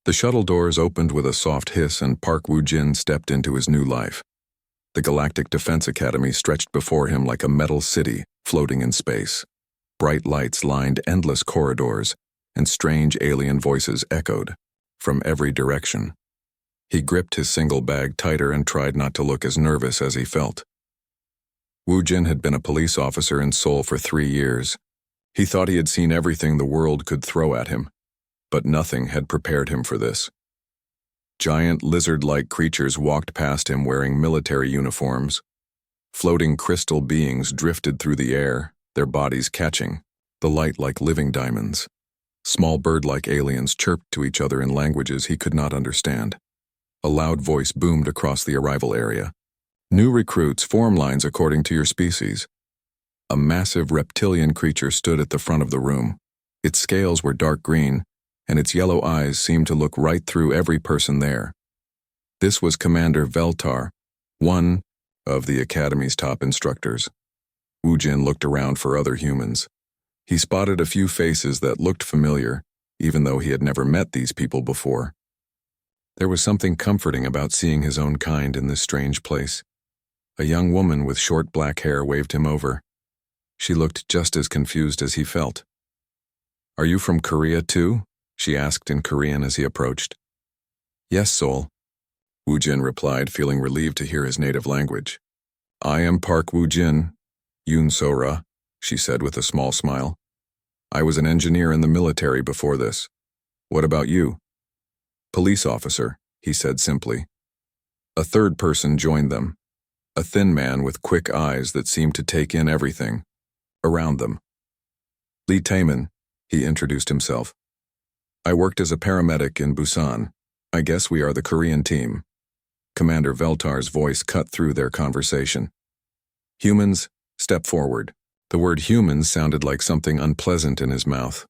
The shuttle doors opened with a soft hiss and Park Woo-jin stepped into his new life. The Galactic Defense Academy stretched before him like a metal city floating in space. Bright lights lined endless corridors, and strange alien voices echoed from every direction. He gripped his single bag tighter and tried not to look as nervous as he felt. Woo-jin had been a police officer in Seoul for 3 years. He thought he had seen everything the world could throw at him, but nothing had prepared him for this. Giant lizard-like creatures walked past him wearing military uniforms. Floating crystal beings drifted through the air, their bodies catching the light like living diamonds. Small bird-like aliens chirped to each other in languages he could not understand. A loud voice boomed across the arrival area. New recruits, form lines according to your species. A massive reptilian creature stood at the front of the room. Its scales were dark green, and its yellow eyes seemed to look right through every person there. This was Commander Veltar, one of the Academy's top instructors. Woo-jin looked around for other humans. He spotted a few faces that looked familiar, even though he had never met these people before. There was something comforting about seeing his own kind in this strange place. A young woman with short black hair waved him over. She looked just as confused as he felt. "Are you from Korea too?" she asked in Korean as he approached. "Yes, Seoul," Woo-jin replied, feeling relieved to hear his native language. "I am Park Woo-jin, Yoon So-ra," she said with a small smile. "I was an engineer in the military before this. What about you?" "Police officer," he said simply. A third person joined them, a thin man with quick eyes that seemed to take in everything around them. "Lee Taemin," he introduced himself. "I worked as a paramedic in Busan. I guess we are the Korean team." Commander Veltar's voice cut through their conversation. "Humans, step forward." The word humans sounded like something unpleasant in his mouth.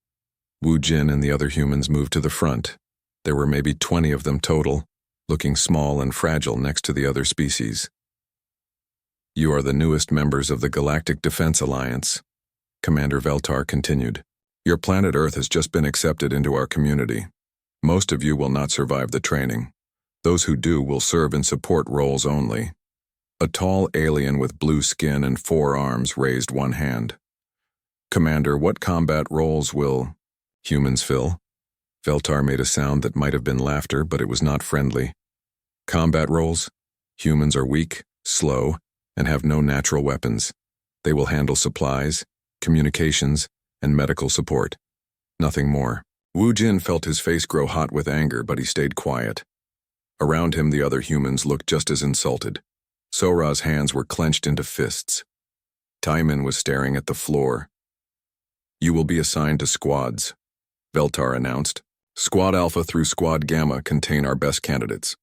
Woo-jin and the other humans moved to the front. There were maybe 20 of them total, looking small and fragile next to the other species. "You are the newest members of the Galactic Defense Alliance," Commander Veltar continued. "Your planet Earth has just been accepted into our community. Most of you will not survive the training. Those who do will serve in support roles only." A tall alien with blue skin and 4 arms raised one hand. "Commander, what combat roles will humans fill?" Veltar made a sound that might have been laughter, but it was not friendly. "Combat roles? Humans are weak, slow, and have no natural weapons. They will handle supplies, communications, and medical support. Nothing more." Woo-jin felt his face grow hot with anger, but he stayed quiet. Around him, the other humans looked just as insulted. So-ra's hands were clenched into fists. Taemin was staring at the floor. "You will be assigned to squads," Veltar announced. "Squad Alpha through Squad Gamma contain our best candidates.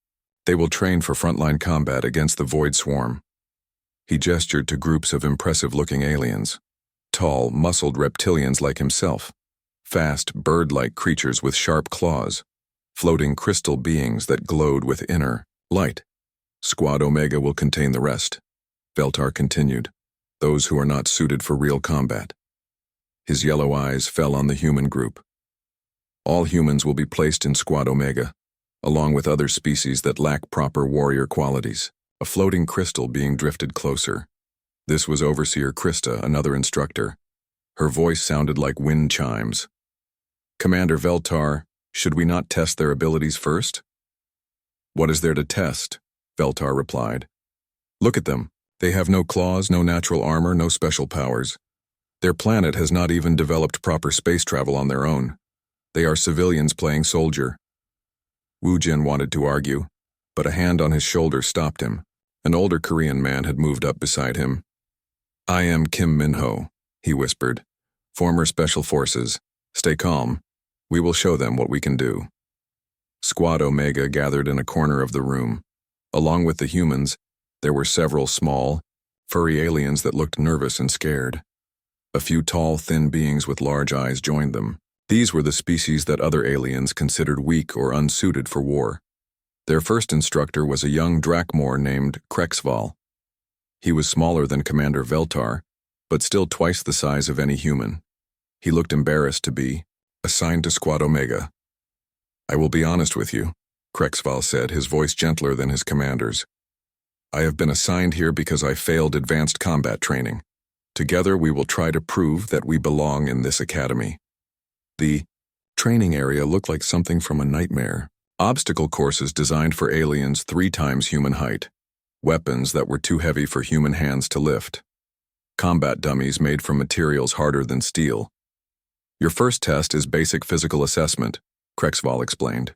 They will train for frontline combat against the Void Swarm." He gestured to groups of impressive-looking aliens. Tall, muscled reptilians like himself. Fast, bird-like creatures with sharp claws. Floating crystal beings that glowed with inner light. "Squad Omega will contain the rest," Veltar continued. "Those who are not suited for real combat." His yellow eyes fell on the human group. "All humans will be placed in Squad Omega, along with other species that lack proper warrior qualities." A floating crystal being drifted closer. This was Overseer Krista, another instructor. Her voice sounded like wind chimes. "Commander Veltar, should we not test their abilities first?" "What is there to test?" Veltar replied. "Look at them. They have no claws, no natural armor, no special powers. Their planet has not even developed proper space travel on their own. They are civilians playing soldier." Woo-jin wanted to argue, but a hand on his shoulder stopped him. An older Korean man had moved up beside him. "I am Kim Min-ho," he whispered. "Former Special Forces. Stay calm. We will show them what we can do." Squad Omega gathered in a corner of the room. Along with the humans, there were several small, furry aliens that looked nervous and scared. A few tall, thin beings with large eyes joined them. These were the species that other aliens considered weak or unsuited for war. Their first instructor was a young Drakmor named Krexval. He was smaller than Commander Veltar, but still twice the size of any human. He looked embarrassed to be assigned to Squad Omega. I will be honest with you, Krexval said, his voice gentler than his commander's. I have been assigned here because I failed advanced combat training. Together we will try to prove that we belong in this academy. The training area looked like something from a nightmare. Obstacle courses designed for aliens 3 times human height. Weapons that were too heavy for human hands to lift. Combat dummies made from materials harder than steel. Your first test is basic physical assessment, Krexval explained.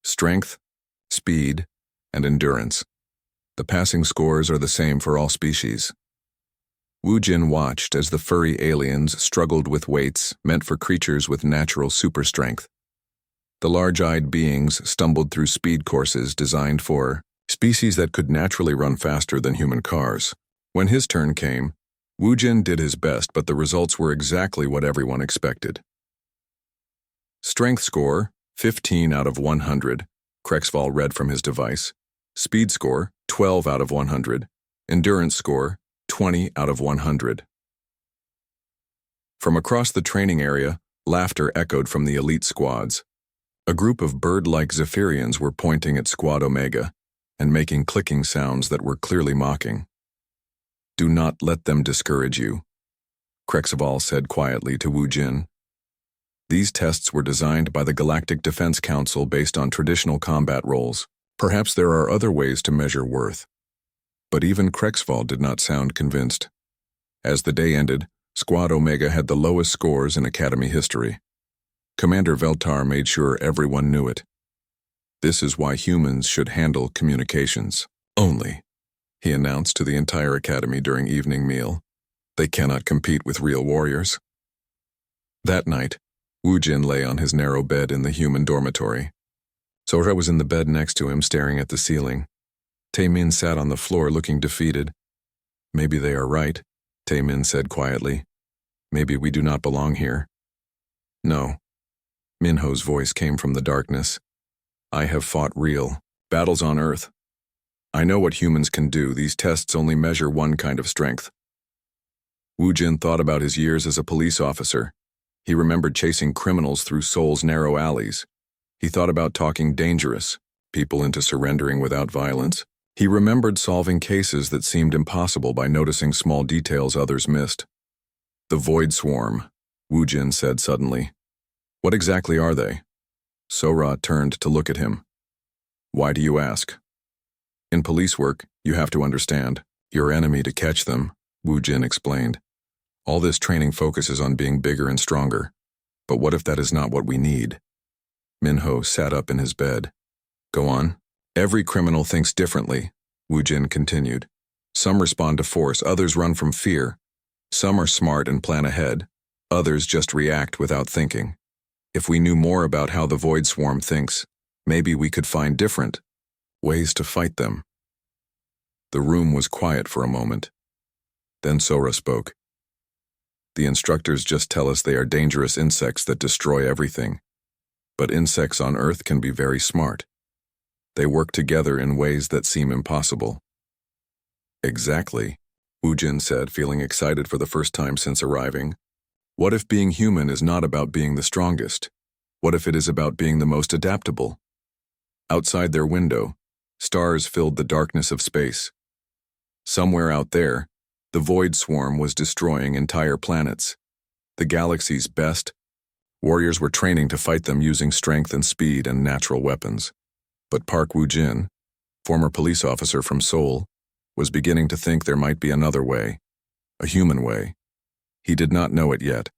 Strength, speed, and endurance. The passing scores are the same for all species. Wu Jin watched as the furry aliens struggled with weights meant for creatures with natural super strength. The large-eyed beings stumbled through speed courses designed for species that could naturally run faster than human cars. When his turn came, Wu Jin did his best, but the results were exactly what everyone expected. Strength score, 15 out of 100, Krexval read from his device. Speed score, 12 out of 100. Endurance score, 20 out of 100. From across the training area, laughter echoed from the elite squads. A group of bird-like Zephyrians were pointing at Squad Omega and making clicking sounds that were clearly mocking. Do not let them discourage you, Krexval said quietly to Wu Jin. These tests were designed by the Galactic Defense Council based on traditional combat roles. Perhaps there are other ways to measure worth. But even Krexval did not sound convinced. As the day ended, Squad Omega had the lowest scores in Academy history. Commander Veltar made sure everyone knew it. This is why humans should handle communications only, he announced to the entire Academy during evening meal. They cannot compete with real warriors. That night, Wu Jin lay on his narrow bed in the human dormitory. Sora was in the bed next to him, staring at the ceiling. Taemin sat on the floor looking defeated. Maybe they are right, Taemin said quietly. Maybe we do not belong here. No. Minho's voice came from the darkness. I have fought real battles on Earth. I know what humans can do. These tests only measure one kind of strength. Wu Jin thought about his years as a police officer. He remembered chasing criminals through Seoul's narrow alleys. He thought about talking dangerous people into surrendering without violence. He remembered solving cases that seemed impossible by noticing small details others missed. The Void Swarm, Wu Jin said suddenly. What exactly are they? Sora turned to look at him. Why do you ask? In police work, you have to understand your enemy to catch them, Wu Jin explained. All this training focuses on being bigger and stronger. But what if that is not what we need? Minho sat up in his bed. Go on. Every criminal thinks differently, Wu Jin continued. Some respond to force, others run from fear. Some are smart and plan ahead. Others just react without thinking. If we knew more about how the Void Swarm thinks, maybe we could find different ways to fight them. The room was quiet for a moment. Then Sora spoke. The instructors just tell us they are dangerous insects that destroy everything. But insects on Earth can be very smart. They work together in ways that seem impossible. Exactly, Wu Jin said, feeling excited for the first time since arriving. What if being human is not about being the strongest? What if it is about being the most adaptable? Outside their window, stars filled the darkness of space. Somewhere out there, the Void Swarm was destroying entire planets. The galaxy's best warriors were training to fight them using strength and speed and natural weapons. But Park Woo-jin, former police officer from Seoul, was beginning to think there might be another way, a human way. He did not know it yet,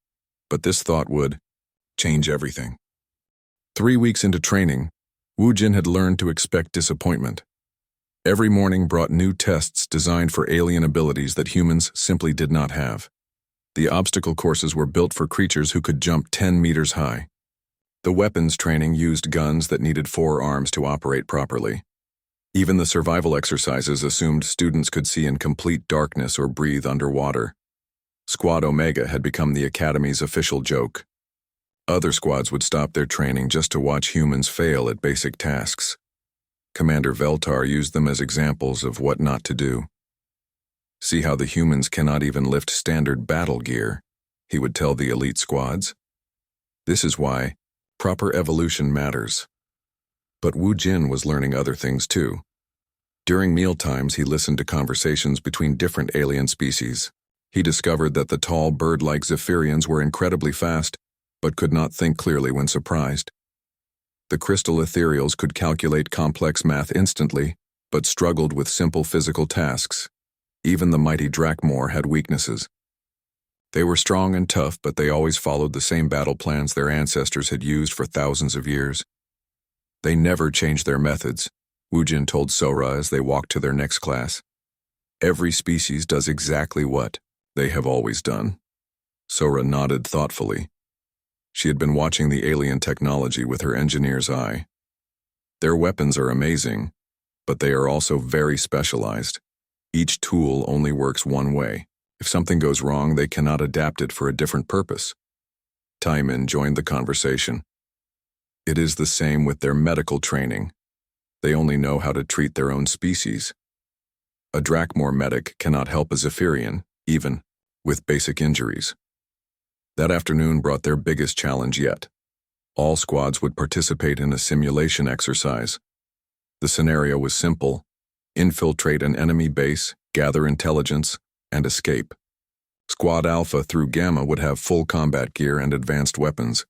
but this thought would change everything. 3 weeks into training, Woo-jin had learned to expect disappointment. Every morning brought new tests designed for alien abilities that humans simply did not have. The obstacle courses were built for creatures who could jump 10 meters high. The weapons training used guns that needed 4 arms to operate properly. Even the survival exercises assumed students could see in complete darkness or breathe underwater. Squad Omega had become the Academy's official joke. Other squads would stop their training just to watch humans fail at basic tasks. Commander Veltar used them as examples of what not to do. See how the humans cannot even lift standard battle gear, he would tell the elite squads. This is why proper evolution matters. But Wu Jin was learning other things too. During mealtimes, he listened to conversations between different alien species. He discovered that the tall, bird-like Zephyrians were incredibly fast, but could not think clearly when surprised. The crystal ethereals could calculate complex math instantly, but struggled with simple physical tasks. Even the mighty Drakmor had weaknesses. They were strong and tough, but they always followed the same battle plans their ancestors had used for thousands of years. They never changed their methods, Wu Jin told Sora as they walked to their next class. Every species does exactly what they have always done. Sora nodded thoughtfully. She had been watching the alien technology with her engineer's eye. Their weapons are amazing, but they are also very specialized. Each tool only works one way. If something goes wrong, they cannot adapt it for a different purpose. Taimin joined the conversation. It is the same with their medical training. They only know how to treat their own species. A Drakmor medic cannot help a Zephyrian, even with basic injuries. That afternoon brought their biggest challenge yet. All squads would participate in a simulation exercise. The scenario was simple: infiltrate an enemy base, gather intelligence, and escape. Squad Alpha through Gamma would have full combat gear and advanced weapons.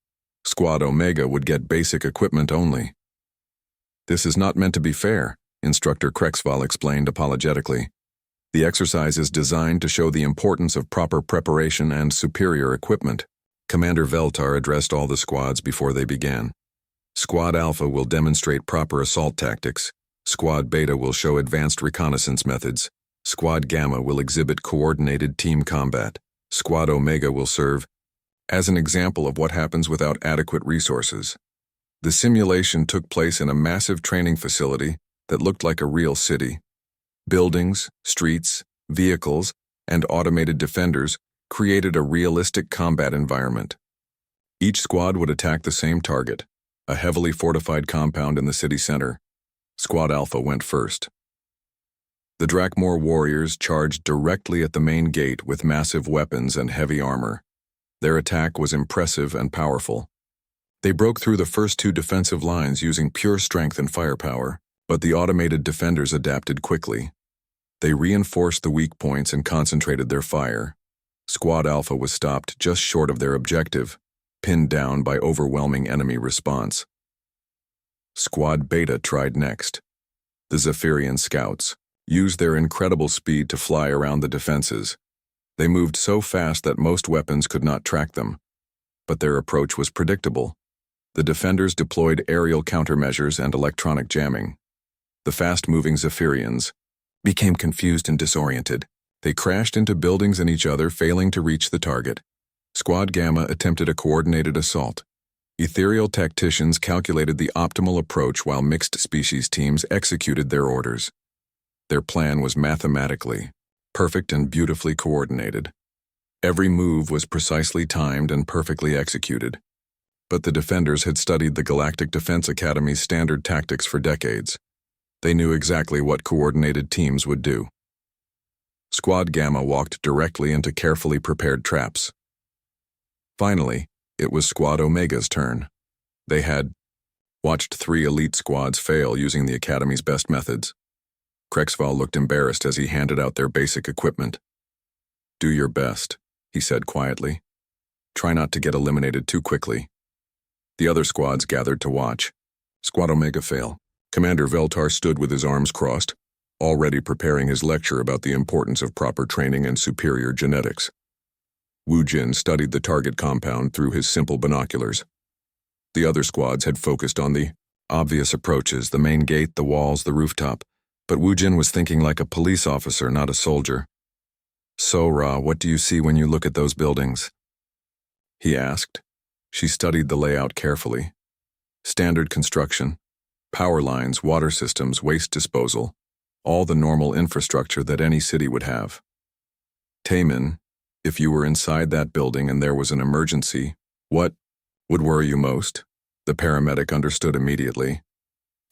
Squad Omega would get basic equipment only. This is not meant to be fair, Instructor Krexval explained apologetically. The exercise is designed to show the importance of proper preparation and superior equipment. Commander Veltar addressed all the squads before they began. Squad Alpha will demonstrate proper assault tactics. Squad Beta will show advanced reconnaissance methods. Squad Gamma will exhibit coordinated team combat. Squad Omega will serve as an example of what happens without adequate resources. The simulation took place in a massive training facility that looked like a real city. Buildings, streets, vehicles, and automated defenders created a realistic combat environment. Each squad would attack the same target, a heavily fortified compound in the city center. Squad Alpha went first. The Drakmor warriors charged directly at the main gate with massive weapons and heavy armor. Their attack was impressive and powerful. They broke through the first two defensive lines using pure strength and firepower, but the automated defenders adapted quickly. They reinforced the weak points and concentrated their fire. Squad Alpha was stopped just short of their objective, pinned down by overwhelming enemy response. Squad Beta tried next. The Zephyrian scouts used their incredible speed to fly around the defenses. They moved so fast that most weapons could not track them, but their approach was predictable. The defenders deployed aerial countermeasures and electronic jamming. The fast-moving Zephyrians became confused and disoriented. They crashed into buildings and each other, failing to reach the target. Squad Gamma attempted a coordinated assault. Ethereal tacticians calculated the optimal approach while mixed-species teams executed their orders. Their plan was mathematically perfect and beautifully coordinated. Every move was precisely timed and perfectly executed. But the defenders had studied the Galactic Defense Academy's standard tactics for decades. They knew exactly what coordinated teams would do. Squad Gamma walked directly into carefully prepared traps. Finally, it was Squad Omega's turn. They had watched 3 elite squads fail using the Academy's best methods. Krexval looked embarrassed as he handed out their basic equipment. "Do your best," he said quietly. "Try not to get eliminated too quickly." The other squads gathered to watch. Squad Omega fail. Commander Veltar stood with his arms crossed, already preparing his lecture about the importance of proper training and superior genetics. Wu Jin studied the target compound through his simple binoculars. The other squads had focused on the obvious approaches, the main gate, the walls, the rooftop, but Wu Jin was thinking like a police officer, not a soldier. "Sora, what do you see when you look at those buildings?" he asked. She studied the layout carefully. Standard construction, power lines, water systems, waste disposal, all the normal infrastructure that any city would have. Taimin, if you were inside that building and there was an emergency, what would worry you most? The paramedic understood immediately.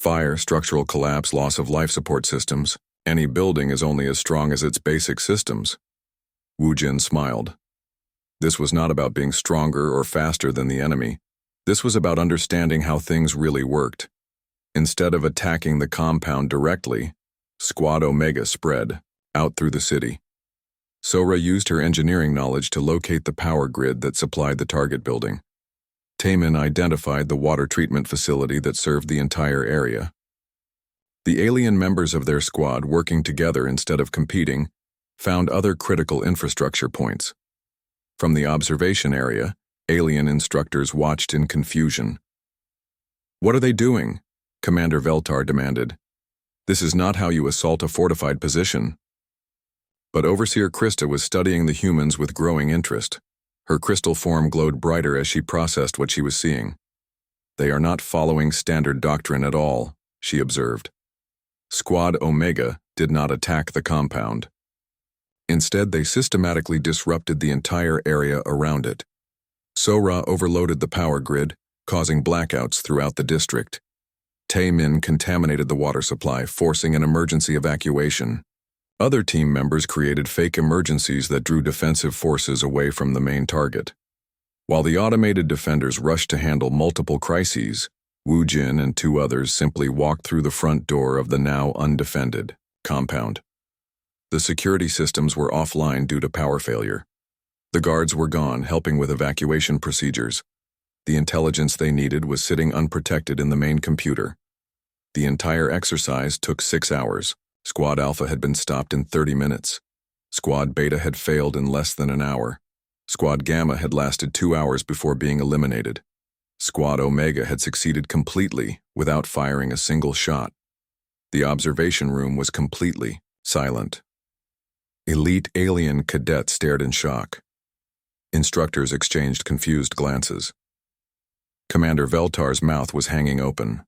Fire, structural collapse, loss of life support systems. Any building is only as strong as its basic systems. Wu Jin smiled. This was not about being stronger or faster than the enemy. This was about understanding how things really worked. Instead of attacking the compound directly, Squad Omega spread out through the city. Sora used her engineering knowledge to locate the power grid that supplied the target building. Taemin identified the water treatment facility that served the entire area. The alien members of their squad, working together instead of competing, found other critical infrastructure points. From the observation area, alien instructors watched in confusion. "What are they doing?" Commander Veltar demanded. "This is not how you assault a fortified position." But Overseer Krista was studying the humans with growing interest. Her crystal form glowed brighter as she processed what she was seeing. "They are not following standard doctrine at all," she observed. Squad Omega did not attack the compound. Instead, they systematically disrupted the entire area around it. Sora overloaded the power grid, causing blackouts throughout the district. Taemin contaminated the water supply, forcing an emergency evacuation. Other team members created fake emergencies that drew defensive forces away from the main target. While the automated defenders rushed to handle multiple crises, Wu Jin and two others simply walked through the front door of the now undefended compound. The security systems were offline due to power failure. The guards were gone, helping with evacuation procedures. The intelligence they needed was sitting unprotected in the main computer. The entire exercise took 6 hours. Squad Alpha had been stopped in 30 minutes. Squad Beta had failed in less than an hour. Squad Gamma had lasted 2 hours before being eliminated. Squad Omega had succeeded completely without firing a single shot. The observation room was completely silent. Elite alien cadets stared in shock. Instructors exchanged confused glances. Commander Veltar's mouth was hanging open.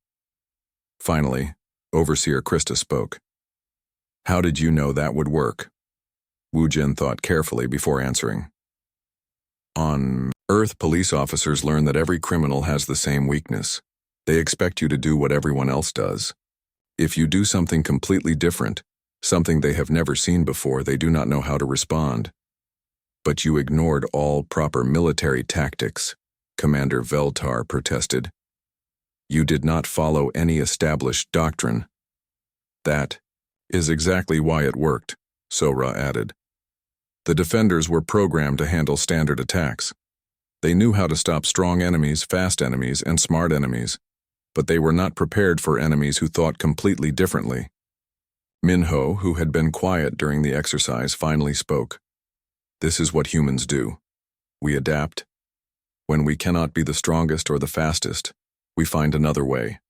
Finally, Overseer Krista spoke. "How did you know that would work?" Wu Jin thought carefully before answering. "On Earth, police officers learn that every criminal has the same weakness. They expect you to do what everyone else does. If you do something completely different, something they have never seen before, they do not know how to respond. But you ignored all proper military tactics," Commander Veltar protested. "You did not follow any established doctrine." "That is exactly why it worked," Sora added. "The defenders were programmed to handle standard attacks. They knew how to stop strong enemies, fast enemies, and smart enemies, but they were not prepared for enemies who thought completely differently." Minho, who had been quiet during the exercise, finally spoke. "This is what humans do. We adapt. When we cannot be the strongest or the fastest, we find another way."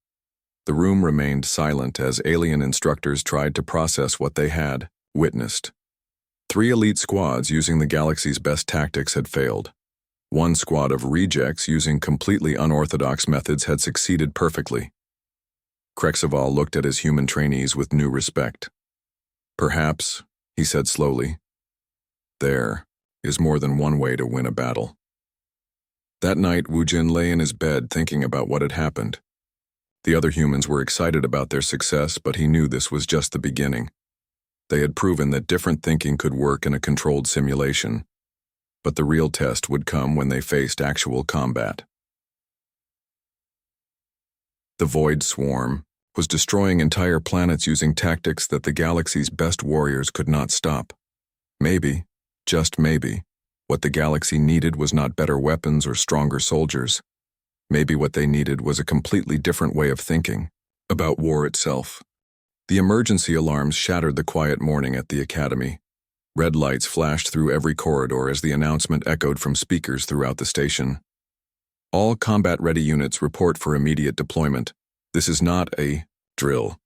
The room remained silent as alien instructors tried to process what they had witnessed. 3 elite squads using the galaxy's best tactics had failed. 1 squad of rejects using completely unorthodox methods had succeeded perfectly. Krexaval looked at his human trainees with new respect. "Perhaps," he said slowly, "there is more than one way to win a battle." That night, Wu Jin lay in his bed thinking about what had happened. The other humans were excited about their success, but he knew this was just the beginning. They had proven that different thinking could work in a controlled simulation, but the real test would come when they faced actual combat. The Void Swarm was destroying entire planets using tactics that the galaxy's best warriors could not stop. Maybe, just maybe, what the galaxy needed was not better weapons or stronger soldiers. Maybe what they needed was a completely different way of thinking about war itself. The emergency alarms shattered the quiet morning at the academy. Red lights flashed through every corridor as the announcement echoed from speakers throughout the station. "All combat-ready units report for immediate deployment. This is not a drill."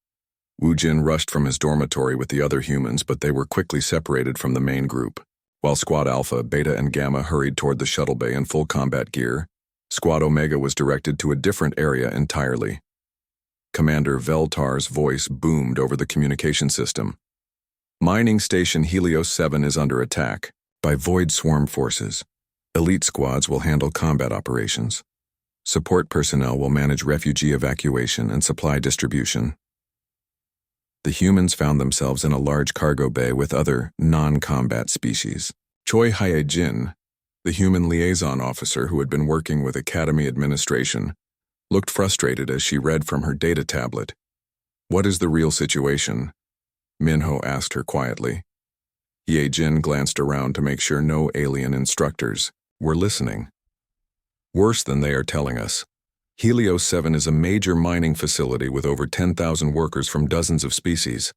Wu Jin rushed from his dormitory with the other humans, but they were quickly separated from the main group. While Squad Alpha, Beta, and Gamma hurried toward the shuttle bay in full combat gear, Squad Omega was directed to a different area entirely. Commander Veltar's voice boomed over the communication system. "Mining Station Helios 7 is under attack by Void Swarm forces. Elite squads will handle combat operations. Support personnel will manage refugee evacuation and supply distribution." The humans found themselves in a large cargo bay with other non-combat species. Choi Hye-jin, the human liaison officer who had been working with Academy administration, looked frustrated as she read from her data tablet. "What is the real situation?" Minho asked her quietly. Ye Jin glanced around to make sure no alien instructors were listening. "Worse than they are telling us. Helios 7 is a major mining facility with over 10,000 workers from dozens of species.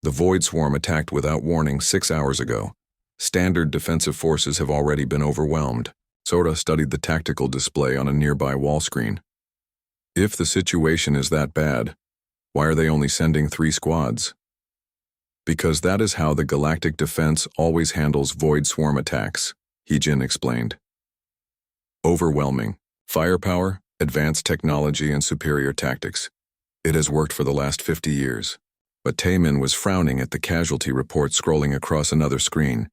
The Void Swarm attacked without warning 6 hours ago. Standard defensive forces have already been overwhelmed." Sora studied the tactical display on a nearby wall screen. "If the situation is that bad, why are they only sending 3 squads?" "Because that is how the Galactic Defense always handles Void Swarm attacks," Heejin explained. "Overwhelming. Firepower, advanced technology, and superior tactics. It has worked for the last 50 years. But Taemin was frowning at the casualty report scrolling across another screen.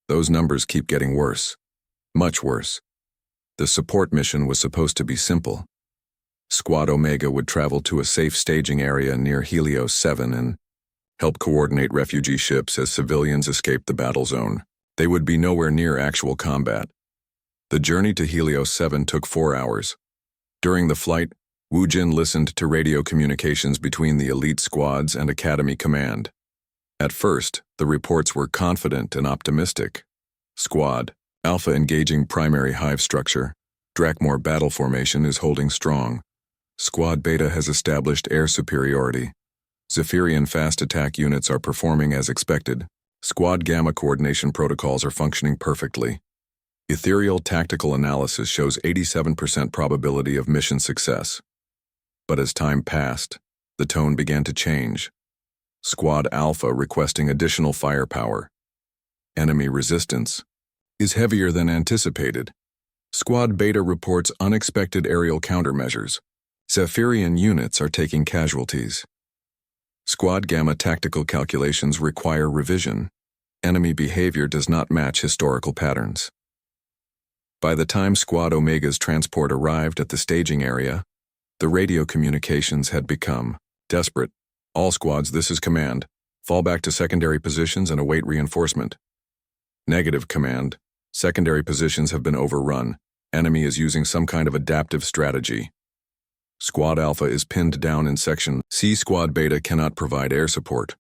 "Those numbers keep getting worse. Much worse. The support mission was supposed to be simple. Squad Omega would travel to a safe staging area near Helios 7 and help coordinate refugee ships as civilians escape the battle zone. They would be nowhere near actual combat. The journey to Helios 7 took 4 hours. During the flight, Wu Jin listened to radio communications between the elite squads and Academy Command. At first, the reports were confident and optimistic. Squad Alpha engaging primary hive structure. Drakmor battle formation is holding strong. Squad Beta has established air superiority. Zephyrian fast attack units are performing as expected. Squad Gamma coordination protocols are functioning perfectly. Ethereal tactical analysis shows 87% probability of mission success." But as time passed, the tone began to change. Squad Alpha requesting additional firepower. Enemy resistance is heavier than anticipated. Squad Beta reports unexpected aerial countermeasures. Zephyrian units are taking casualties. Squad Gamma tactical calculations require revision. Enemy behavior does not match historical patterns. By the time Squad Omega's transport arrived at the staging area, the radio communications had become desperate. "All squads, this is command. Fall back to secondary positions and await reinforcement." "Negative, command. Secondary positions have been overrun. Enemy is using some kind of adaptive strategy." Squad Alpha is pinned down in section C. Squad Beta cannot provide air support.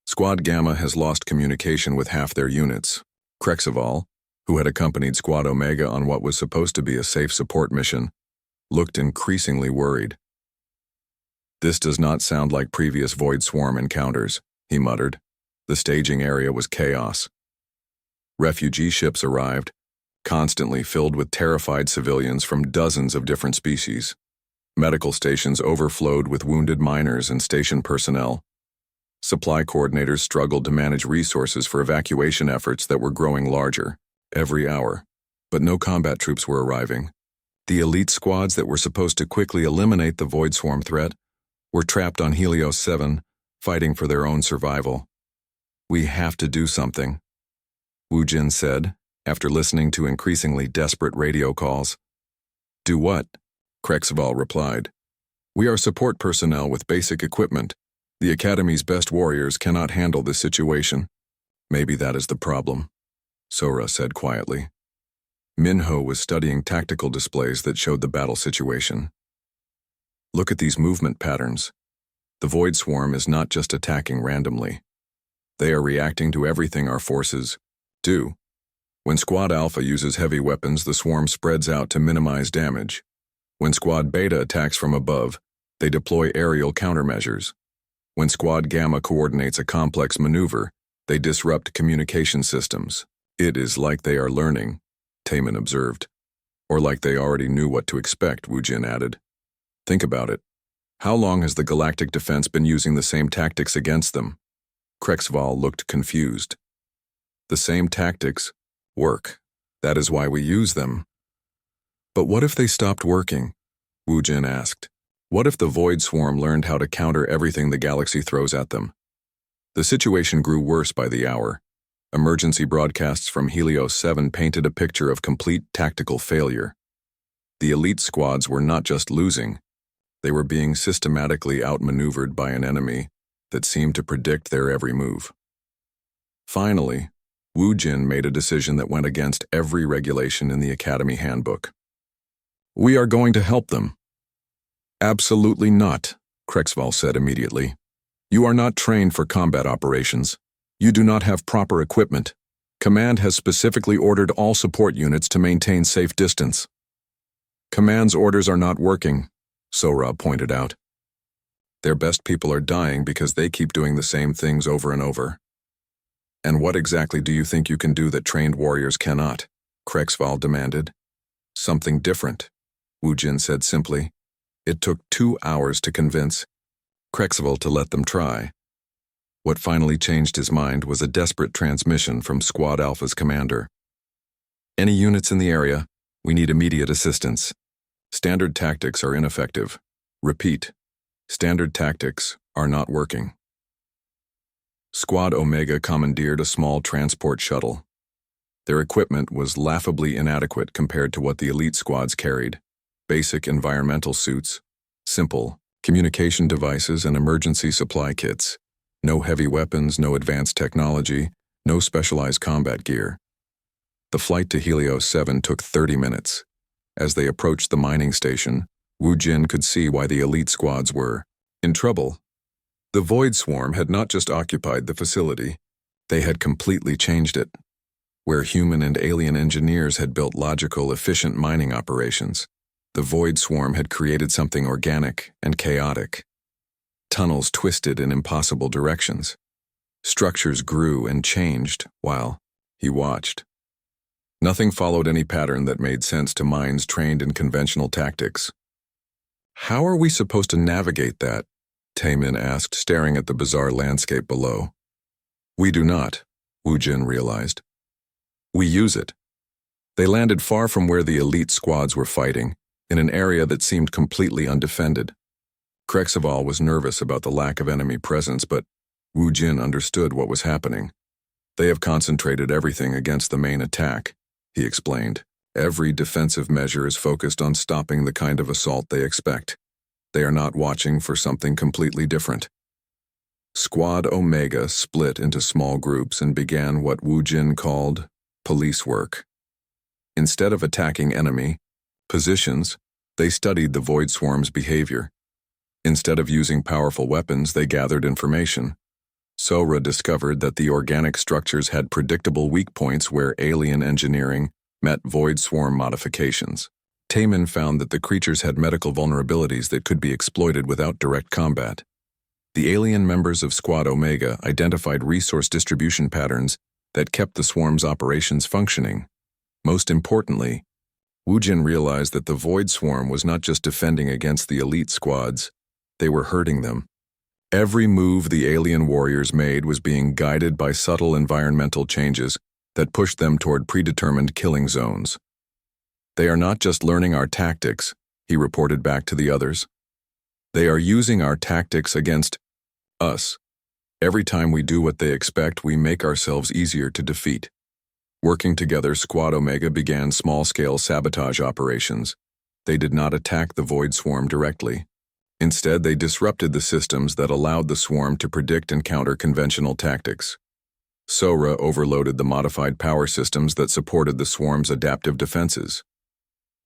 Squad Gamma has lost communication with half their units. Krexaval, who had accompanied Squad Omega on what was supposed to be a safe support mission, looked increasingly worried. "This does not sound like previous Void Swarm encounters," he muttered. The staging area was chaos. Refugee ships arrived, constantly filled with terrified civilians from dozens of different species. Medical stations overflowed with wounded miners and station personnel. Supply coordinators struggled to manage resources for evacuation efforts that were growing larger every hour, but no combat troops were arriving. The elite squads that were supposed to quickly eliminate the Void Swarm threat were trapped on Helios 7, fighting for their own survival. "We have to do something," Wu Jin said, after listening to increasingly desperate radio calls. "Do what?" Krexaval replied. "We are support personnel with basic equipment. The Academy's best warriors cannot handle this situation." "Maybe that is the problem," Sora said quietly. Minho was studying tactical displays that showed the battle situation. "Look at these movement patterns. The Void Swarm is not just attacking randomly. They are reacting to everything our forces do. When Squad Alpha uses heavy weapons, the swarm spreads out to minimize damage. When Squad Beta attacks from above, they deploy aerial countermeasures. When Squad Gamma coordinates a complex maneuver, they disrupt communication systems. It is like they are learning," Taemin observed. "Or like they already knew what to expect," Wu Jin added. "Think about it. How long has the Galactic Defense been using the same tactics against them?" Krexval looked confused. "The same tactics work. That is why we use them." "But what if they stopped working?" Wu Jin asked. "What if the Void Swarm learned how to counter everything the galaxy throws at them?" The situation grew worse by the hour. Emergency broadcasts from Helios 7 painted a picture of complete tactical failure. The elite squads were not just losing, they were being systematically outmaneuvered by an enemy that seemed to predict their every move. Finally, Wu Jin made a decision that went against every regulation in the Academy handbook. "We are going to help them." Absolutely not, Krexval said immediately. You are not trained for combat operations. You do not have proper equipment. Command has specifically ordered all support units to maintain safe distance. Command's orders are not working, Sora pointed out. Their best people are dying because they keep doing the same things over and over. And what exactly do you think you can do that trained warriors cannot? Krexval demanded. Something different, Wu Jin said simply. It took 2 hours to convince Krexval to let them try. What finally changed his mind was a desperate transmission from Squad Alpha's commander. Any units in the area, we need immediate assistance. Standard tactics are ineffective. Repeat, standard tactics are not working. Squad Omega commandeered a small transport shuttle. Their equipment was laughably inadequate compared to what the elite squads carried. Basic environmental suits, simple communication devices and emergency supply kits. No heavy weapons, no advanced technology, no specialized combat gear. The flight to Helios 7 took 30 minutes. As they approached the mining station, Wu Jin could see why the elite squads were in trouble. The Void Swarm had not just occupied the facility, they had completely changed it. Where human and alien engineers had built logical, efficient mining operations, the Void Swarm had created something organic and chaotic. Tunnels twisted in impossible directions. Structures grew and changed while he watched. Nothing followed any pattern that made sense to minds trained in conventional tactics. How are we supposed to navigate that? Taemin asked, staring at the bizarre landscape below. We do not, Wu Jin realized. We use it. They landed far from where the elite squads were fighting, in an area that seemed completely undefended. Krexval was nervous about the lack of enemy presence, but Wu Jin understood what was happening. They have concentrated everything against the main attack, he explained. Every defensive measure is focused on stopping the kind of assault they expect. They are not watching for something completely different. Squad Omega split into small groups and began what Wu Jin called police work. Instead of attacking enemy positions, they studied the Void Swarm's behavior. Instead of using powerful weapons, they gathered information. Sora discovered that the organic structures had predictable weak points where alien engineering met Void Swarm modifications. Taemin found that the creatures had medical vulnerabilities that could be exploited without direct combat. The alien members of Squad Omega identified resource distribution patterns that kept the swarm's operations functioning. Most importantly, Wu Jin realized that the Void Swarm was not just defending against the elite squads, they were hurting them. Every move the alien warriors made was being guided by subtle environmental changes that pushed them toward predetermined killing zones. They are not just learning our tactics, he reported back to the others. They are using our tactics against us. Every time we do what they expect, we make ourselves easier to defeat. Working together, Squad Omega began small-scale sabotage operations. They did not attack the Void Swarm directly. Instead, they disrupted the systems that allowed the swarm to predict and counter conventional tactics. Sora overloaded the modified power systems that supported the swarm's adaptive defenses.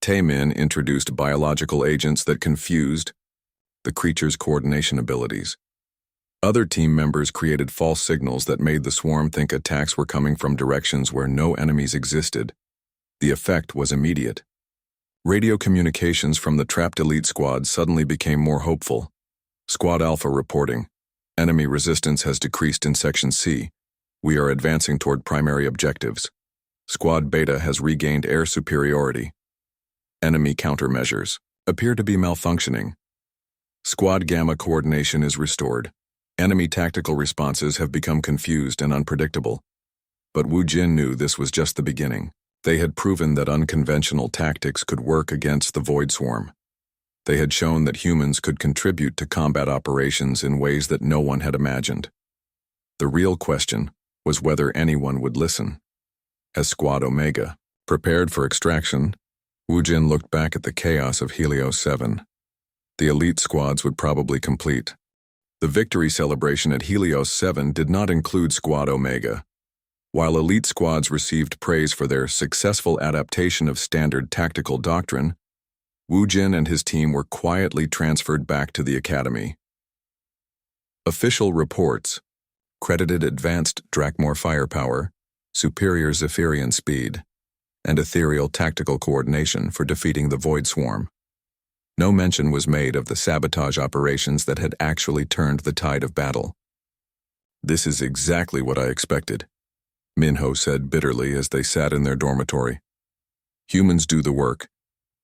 Taemin introduced biological agents that confused the creature's coordination abilities. Other team members created false signals that made the swarm think attacks were coming from directions where no enemies existed. The effect was immediate. Radio communications from the trapped elite squad suddenly became more hopeful. Squad Alpha reporting, enemy resistance has decreased in Section C. We are advancing toward primary objectives. Squad Beta has regained air superiority. Enemy countermeasures appear to be malfunctioning. Squad Gamma coordination is restored. Enemy tactical responses have become confused and unpredictable. But Wu Jin knew this was just the beginning. They had proven that unconventional tactics could work against the Void Swarm. They had shown that humans could contribute to combat operations in ways that no one had imagined. The real question was whether anyone would listen. As Squad Omega prepared for extraction, Wu Jin looked back at the chaos of Helios 7. The elite squads would probably complete. The victory celebration at Helios 7 did not include Squad Omega. While elite squads received praise for their successful adaptation of standard tactical doctrine, Wu Jin and his team were quietly transferred back to the academy. Official reports credited advanced Drakmor firepower, superior Zephyrian speed, and ethereal tactical coordination for defeating the Void Swarm. No mention was made of the sabotage operations that had actually turned the tide of battle. "This is exactly what I expected," Minho said bitterly as they sat in their dormitory. "Humans do the work,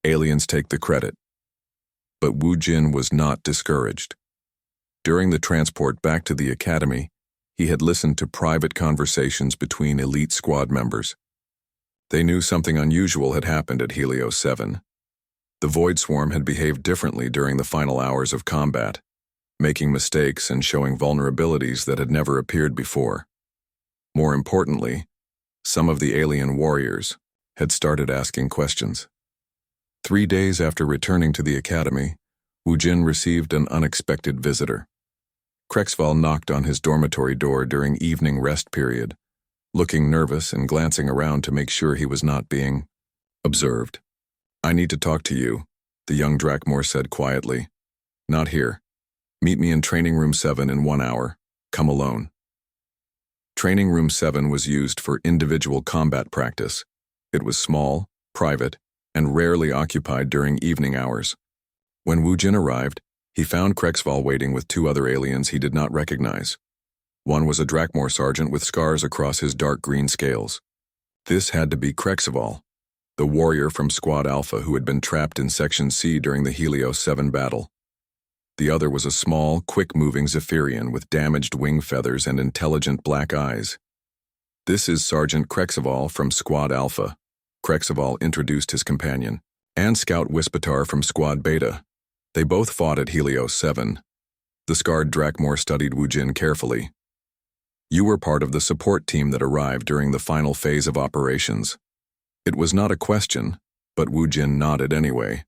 aliens take the credit." But Wu Jin was not discouraged. During the transport back to the academy, he had listened to private conversations between elite squad members. They knew something unusual had happened at Helios 7. The Void Swarm had behaved differently during the final hours of combat, making mistakes and showing vulnerabilities that had never appeared before. More importantly, some of the alien warriors had started asking questions. 3 days after returning to the academy, Wu Jin received an unexpected visitor. Krexval knocked on his dormitory door during evening rest period, looking nervous and glancing around to make sure he was not being observed. "I need to talk to you," the young Drakmor said quietly. "Not here. Meet me in Training Room 7 in 1 hour. Come alone." Training Room 7 was used for individual combat practice. It was small, private, and rarely occupied during evening hours. When Wu Jin arrived, he found Krexval waiting with 2 other aliens he did not recognize. One was a Drakmor sergeant with scars across his dark green scales. This had to be Krexval, the warrior from Squad Alpha who had been trapped in Section C during the Helios 7 battle. The other was a small, quick-moving Zephyrian with damaged wing feathers and intelligent black eyes. "This is Sergeant Krexval from Squad Alpha," Krexval introduced his companion, "and Scout Wispitar from Squad Beta. They both fought at Helios 7. The scarred Drakmor studied Wu Jin carefully. "You were part of the support team that arrived during the final phase of operations." It was not a question, but Wu Jin nodded anyway.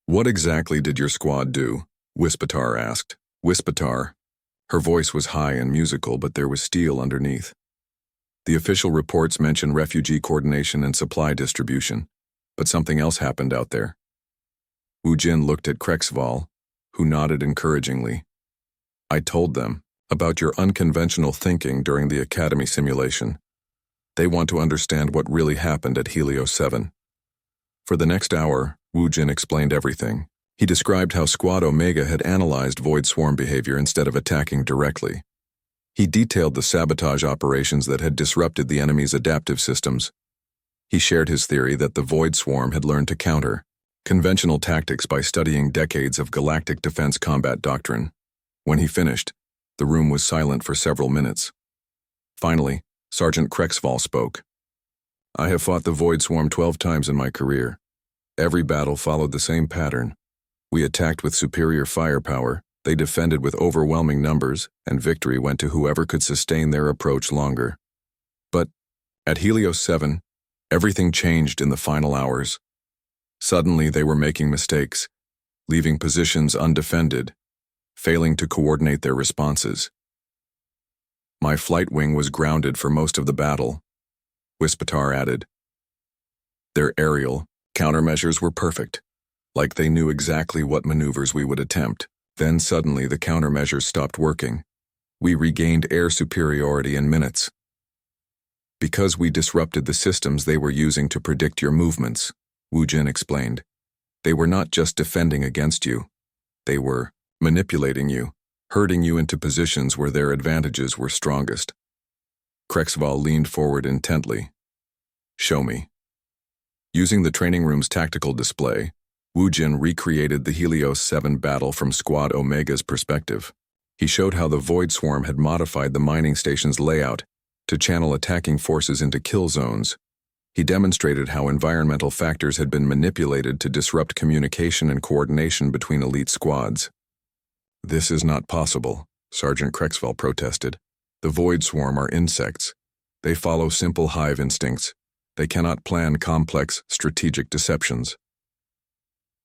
"What exactly did your squad do?" Wispitar asked. Wispitar. Her voice was high and musical, but there was steel underneath. "The official reports mention refugee coordination and supply distribution, but something else happened out there." Wu Jin looked at Krexval, who nodded encouragingly. "I told them about your unconventional thinking during the academy simulation. They want to understand what really happened at Helios 7. For the next hour, Wu Jin explained everything. He described how Squad Omega had analyzed Void Swarm behavior instead of attacking directly. He detailed the sabotage operations that had disrupted the enemy's adaptive systems. He shared his theory that the Void Swarm had learned to counter conventional tactics by studying decades of galactic defense combat doctrine. When he finished, the room was silent for several minutes. Finally, Sergeant Krexval spoke. "I have fought the Void Swarm 12 times in my career. Every battle followed the same pattern. We attacked with superior firepower, they defended with overwhelming numbers, and victory went to whoever could sustain their approach longer. But at Helios 7, everything changed in the final hours. Suddenly they were making mistakes, leaving positions undefended, failing to coordinate their responses. My flight wing was grounded for most of the battle," Wispitar added. "Their aerial countermeasures were perfect, like they knew exactly what maneuvers we would attempt. Then suddenly the countermeasures stopped working. We regained air superiority in minutes. Because we disrupted the systems they were using to predict your movements," Wu Jin explained. "They were not just defending against you. They were manipulating you, herding you into positions where their advantages were strongest." Krexval leaned forward intently. "Show me." Using the training room's tactical display, Wu Jin recreated the Helios 7 battle from Squad Omega's perspective. He showed how the Void Swarm had modified the mining station's layout to channel attacking forces into kill zones. He demonstrated how environmental factors had been manipulated to disrupt communication and coordination between elite squads. "This is not possible," Sergeant Krexval protested. "The Void Swarm are insects. They follow simple hive instincts. They cannot plan complex, strategic deceptions."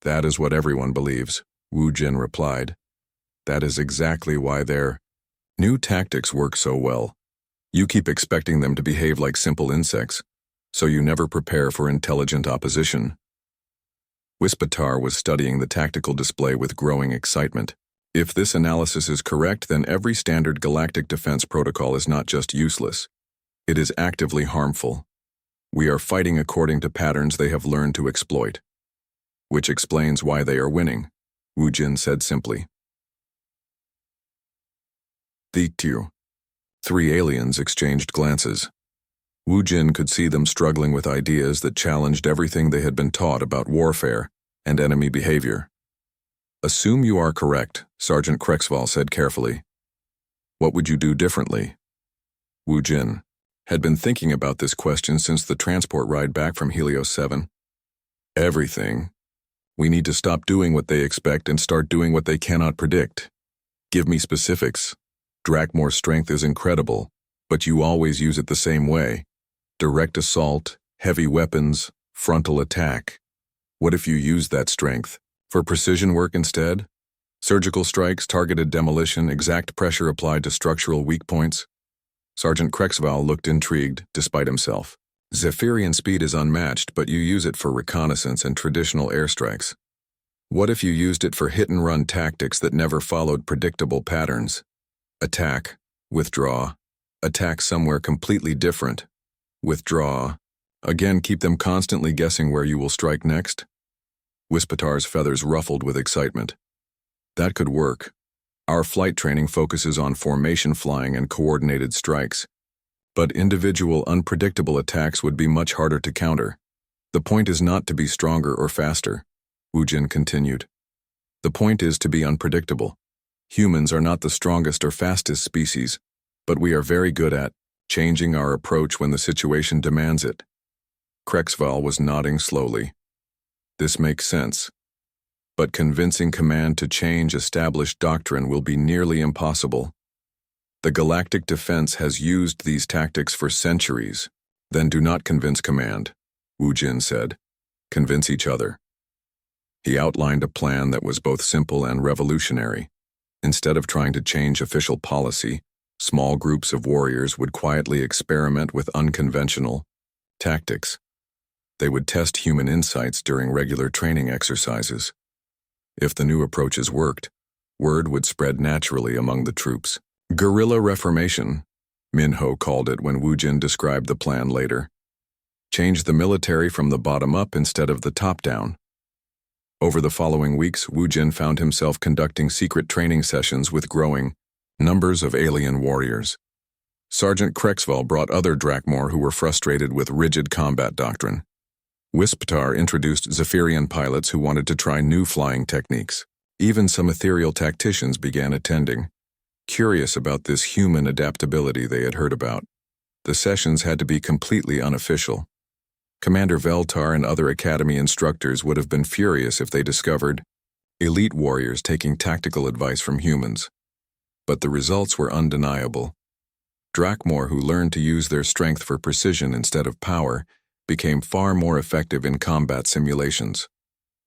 "That is what everyone believes," Wu Jin replied. "That is exactly why their new tactics work so well. You keep expecting them to behave like simple insects, so you never prepare for intelligent opposition." Wispatar was studying the tactical display with growing excitement. If this analysis is correct, then every standard galactic defense protocol is not just useless. It is actively harmful. We are fighting according to patterns they have learned to exploit. Which explains why they are winning, Wu Jin said simply. The two. Three aliens exchanged glances. Wu Jin could see them struggling with ideas that challenged everything they had been taught about warfare and enemy behavior. Assume you are correct, Sergeant Krexval said carefully. What would you do differently? Wu Jin had been thinking about this question since the transport ride back from Helios 7. Everything. We need to stop doing what they expect and start doing what they cannot predict. Give me specifics. Drakmor's strength is incredible, but you always use it the same way. Direct assault, heavy weapons, frontal attack. What if you use that strength for precision work instead? Surgical strikes, targeted demolition, exact pressure applied to structural weak points? Sergeant Krexval looked intrigued, despite himself. Zephyrian speed is unmatched, but you use it for reconnaissance and traditional airstrikes. What if you used it for hit-and-run tactics that never followed predictable patterns? Attack, withdraw, attack somewhere completely different, withdraw. Again, keep them constantly guessing where you will strike next? Wispatar's feathers ruffled with excitement. That could work. Our flight training focuses on formation flying and coordinated strikes. But individual unpredictable attacks would be much harder to counter. The point is not to be stronger or faster, Wu Jin continued. The point is to be unpredictable. Humans are not the strongest or fastest species, but we are very good at changing our approach when the situation demands it. Krexval was nodding slowly. This makes sense. But convincing command to change established doctrine will be nearly impossible. The galactic defense has used these tactics for centuries. Then do not convince command, Wu Jin said. Convince each other. He outlined a plan that was both simple and revolutionary. Instead of trying to change official policy, small groups of warriors would quietly experiment with unconventional tactics. They would test human insights during regular training exercises. If the new approaches worked, word would spread naturally among the troops. Guerrilla reformation, Minho called it when Wu Jin described the plan later. Change the military from the bottom up instead of the top down. Over the following weeks, Wu Jin found himself conducting secret training sessions with growing numbers of alien warriors. Sergeant Krexval brought other Drakmor who were frustrated with rigid combat doctrine. Wispatar introduced Zephyrian pilots who wanted to try new flying techniques. Even some ethereal tacticians began attending, curious about this human adaptability they had heard about. The sessions had to be completely unofficial. Commander Veltar and other academy instructors would have been furious if they discovered elite warriors taking tactical advice from humans. But the results were undeniable. Drakmor who learned to use their strength for precision instead of power became far more effective in combat simulations.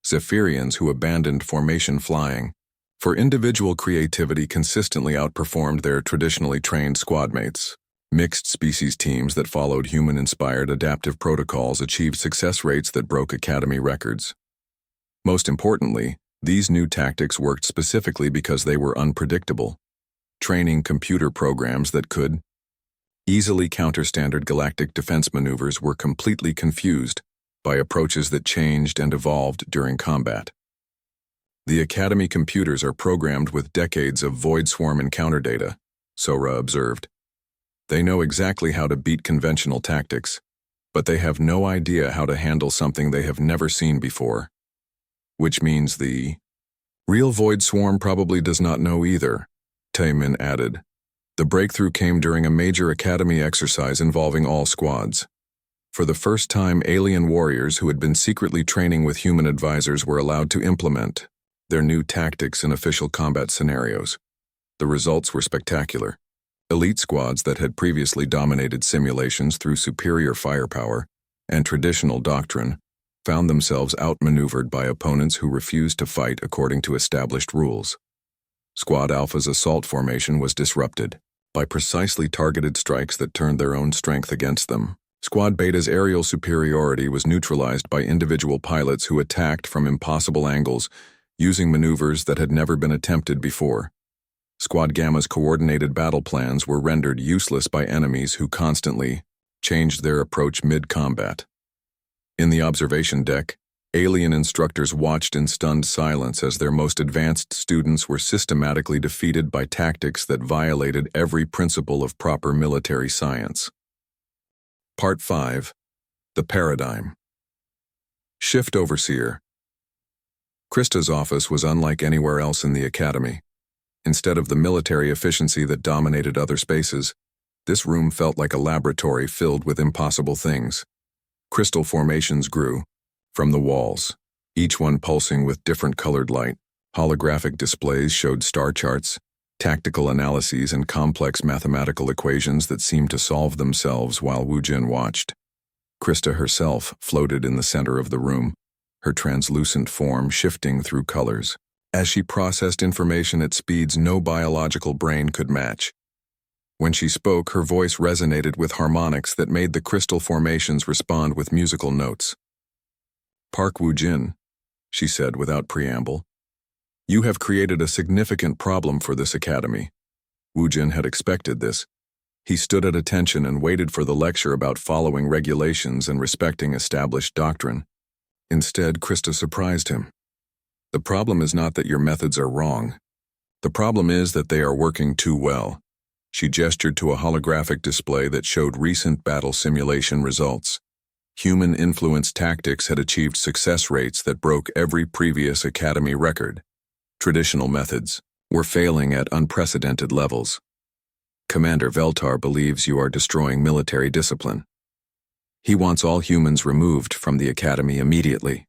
Zephyrians who abandoned formation flying for individual creativity consistently outperformed their traditionally trained squad mates. Mixed species teams that followed human-inspired adaptive protocols achieved success rates that broke academy records. Most importantly, these new tactics worked specifically because they were unpredictable. Training computer programs that could easily counter standard galactic defense maneuvers were completely confused by approaches that changed and evolved during combat. The Academy computers are programmed with decades of void swarm encounter data, Sora observed. They know exactly how to beat conventional tactics, but they have no idea how to handle something they have never seen before. Which means the real void swarm probably does not know either, Taemin added. The breakthrough came during a major academy exercise involving all squads. For the first time, alien warriors who had been secretly training with human advisors were allowed to implement their new tactics in official combat scenarios. The results were spectacular. Elite squads that had previously dominated simulations through superior firepower and traditional doctrine found themselves outmaneuvered by opponents who refused to fight according to established rules. Squad Alpha's assault formation was disrupted by precisely targeted strikes that turned their own strength against them. Squad Beta's aerial superiority was neutralized by individual pilots who attacked from impossible angles, using maneuvers that had never been attempted before. Squad Gamma's coordinated battle plans were rendered useless by enemies who constantly changed their approach mid-combat. In the observation deck, alien instructors watched in stunned silence as their most advanced students were systematically defeated by tactics that violated every principle of proper military science. Part 5. The Paradigm. Shift Overseer. Krista's office was unlike anywhere else in the Academy. Instead of the military efficiency that dominated other spaces, this room felt like a laboratory filled with impossible things. Crystal formations grew from the walls, each one pulsing with different colored light. Holographic displays showed star charts, tactical analyses, and complex mathematical equations that seemed to solve themselves while Wu Jin watched. Krista herself floated in the center of the room, her translucent form shifting through colors, as she processed information at speeds no biological brain could match. When she spoke, her voice resonated with harmonics that made the crystal formations respond with musical notes. "Park Wu Jin," she said without preamble, "you have created a significant problem for this academy." Wu Jin had expected this. He stood at attention and waited for the lecture about following regulations and respecting established doctrine. Instead, Krista surprised him. "The problem is not that your methods are wrong. The problem is that they are working too well." She gestured to a holographic display that showed recent battle simulation results. Human-influenced tactics had achieved success rates that broke every previous academy record. Traditional methods were failing at unprecedented levels. Commander Veltar believes you are destroying military discipline. He wants all humans removed from the academy immediately.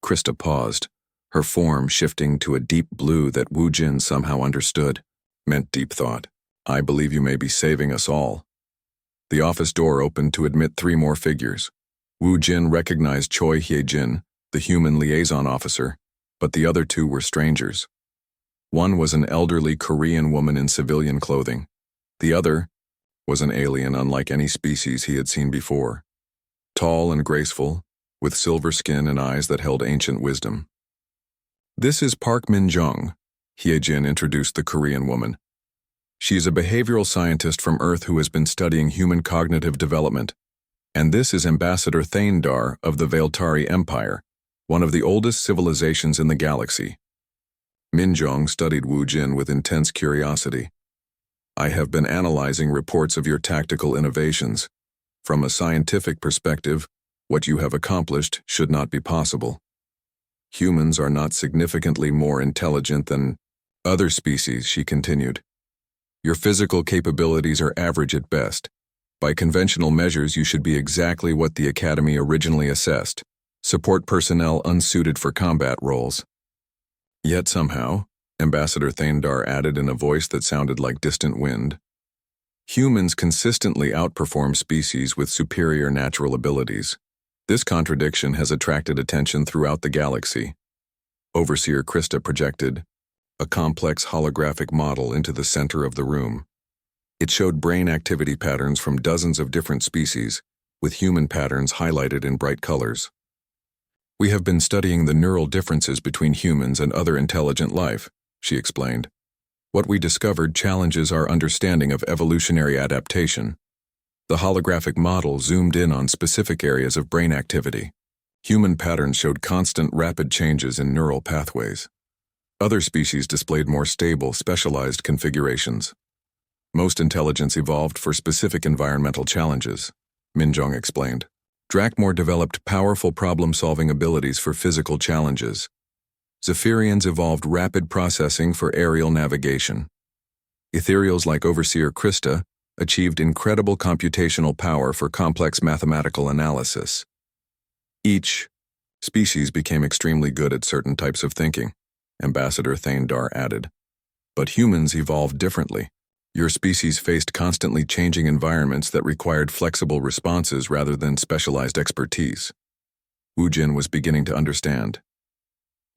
Krista paused, her form shifting to a deep blue that Wu Jin somehow understood. Meant deep thought. "I believe you may be saving us all." The office door opened to admit 3 more figures. Wu Jin recognized Choi Hye-jin, the human liaison officer, but the other 2 were strangers. One was an elderly Korean woman in civilian clothing. The other was an alien unlike any species he had seen before. Tall and graceful, with silver skin and eyes that held ancient wisdom. "This is Park Min-jung," Hye-jin introduced the Korean woman. "She is a behavioral scientist from Earth who has been studying human cognitive development. And this is Ambassador Thaindar of the Veltari Empire, one of the oldest civilizations in the galaxy." Min-jung studied Wu Jin with intense curiosity. "I have been analyzing reports of your tactical innovations. From a scientific perspective, what you have accomplished should not be possible. Humans are not significantly more intelligent than other species," she continued. "Your physical capabilities are average at best. By conventional measures, you should be exactly what the Academy originally assessed: support personnel unsuited for combat roles. Yet somehow," Ambassador Thaindar added in a voice that sounded like distant wind, "humans consistently outperform species with superior natural abilities. This contradiction has attracted attention throughout the galaxy." Overseer Krista projected a complex holographic model into the center of the room. It showed brain activity patterns from dozens of different species, with human patterns highlighted in bright colors. "We have been studying the neural differences between humans and other intelligent life," she explained. "What we discovered challenges our understanding of evolutionary adaptation." The holographic model zoomed in on specific areas of brain activity. Human patterns showed constant, rapid changes in neural pathways. Other species displayed more stable, specialized configurations. "Most intelligence evolved for specific environmental challenges," Min-jung explained. "Drakmor developed powerful problem-solving abilities for physical challenges. Zephyrians evolved rapid processing for aerial navigation. Ethereals like Overseer Krista achieved incredible computational power for complex mathematical analysis. Each species became extremely good at certain types of thinking," Ambassador Thaindar added. "But humans evolved differently. Your species faced constantly changing environments that required flexible responses rather than specialized expertise." Wu Jin was beginning to understand.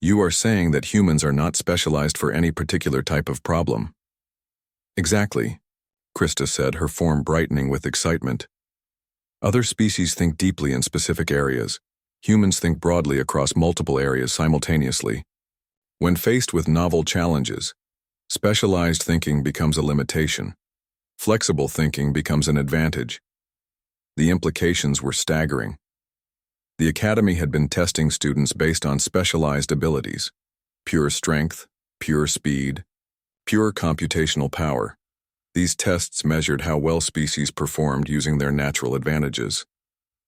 "You are saying that humans are not specialized for any particular type of problem?" "Exactly," Krista said, her form brightening with excitement. Other species think deeply in specific areas. Humans think broadly across multiple areas simultaneously. When faced with novel challenges, specialized thinking becomes a limitation. Flexible thinking becomes an advantage. The implications were staggering. The Academy had been testing students based on specialized abilities: pure strength, pure speed, pure computational power. These tests measured how well species performed using their natural advantages.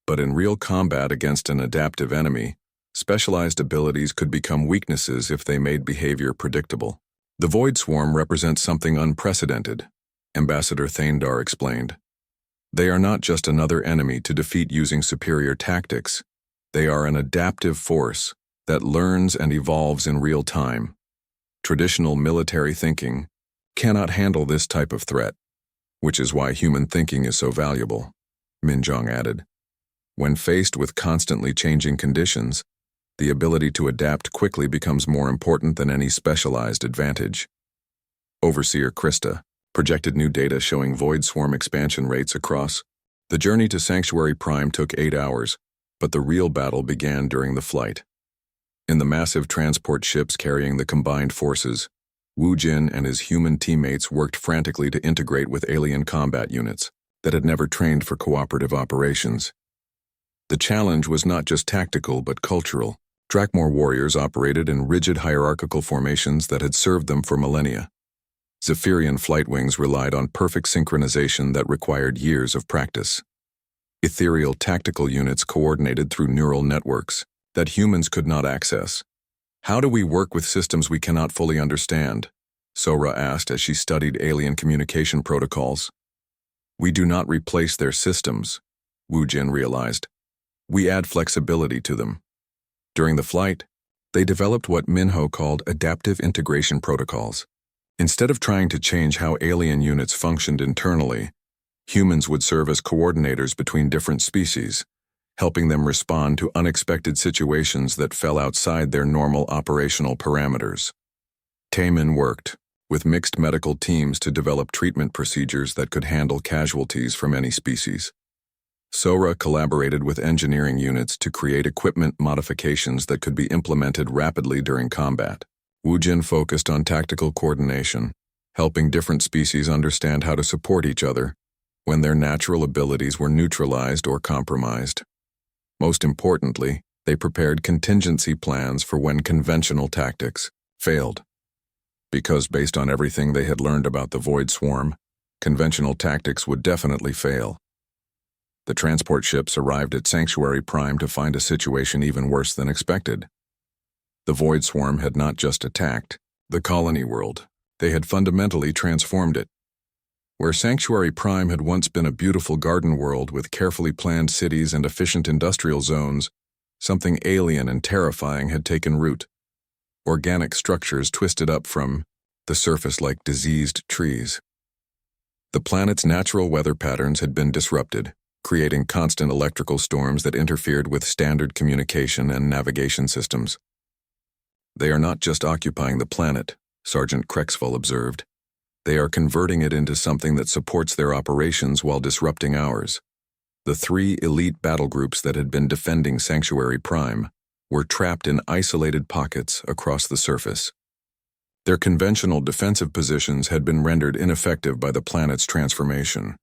But in real combat against an adaptive enemy, specialized abilities could become weaknesses if they made behavior predictable. The Void Swarm represents something unprecedented, Ambassador Thaindar explained. They are not just another enemy to defeat using superior tactics. They are an adaptive force that learns and evolves in real time. Traditional military thinking cannot handle this type of threat, which is why human thinking is so valuable, Minjong added. When faced with constantly changing conditions, the ability to adapt quickly becomes more important than any specialized advantage. Overseer Krista projected new data showing Void Swarm expansion rates across. The journey to Sanctuary Prime took 8 hours, but the real battle began during the flight. In the massive transport ships carrying the combined forces, Wu Jin and his human teammates worked frantically to integrate with alien combat units that had never trained for cooperative operations. The challenge was not just tactical but cultural. Drakmor warriors operated in rigid hierarchical formations that had served them for millennia. Zephyrian flight wings relied on perfect synchronization that required years of practice. Ethereal tactical units coordinated through neural networks that humans could not access. How do we work with systems we cannot fully understand? Sora asked as she studied alien communication protocols. We do not replace their systems, Wu Jin realized. We add flexibility to them. During the flight, they developed what Minho called adaptive integration protocols. Instead of trying to change how alien units functioned internally, humans would serve as coordinators between different species, helping them respond to unexpected situations that fell outside their normal operational parameters. Taemin worked with mixed medical teams to develop treatment procedures that could handle casualties from any species. Sora collaborated with engineering units to create equipment modifications that could be implemented rapidly during combat. Wu Jin focused on tactical coordination, helping different species understand how to support each other when their natural abilities were neutralized or compromised. Most importantly, they prepared contingency plans for when conventional tactics failed. Because based on everything they had learned about the Void Swarm, conventional tactics would definitely fail. The transport ships arrived at Sanctuary Prime to find a situation even worse than expected. The Void Swarm had not just attacked the colony world, they had fundamentally transformed it. Where Sanctuary Prime had once been a beautiful garden world with carefully planned cities and efficient industrial zones, something alien and terrifying had taken root. Organic structures twisted up from the surface like diseased trees. The planet's natural weather patterns had been disrupted, creating constant electrical storms that interfered with standard communication and navigation systems. They are not just occupying the planet, Sergeant Krexval observed. They are converting it into something that supports their operations while disrupting ours. The 3 elite battle groups that had been defending Sanctuary Prime were trapped in isolated pockets across the surface. Their conventional defensive positions had been rendered ineffective by the planet's transformation.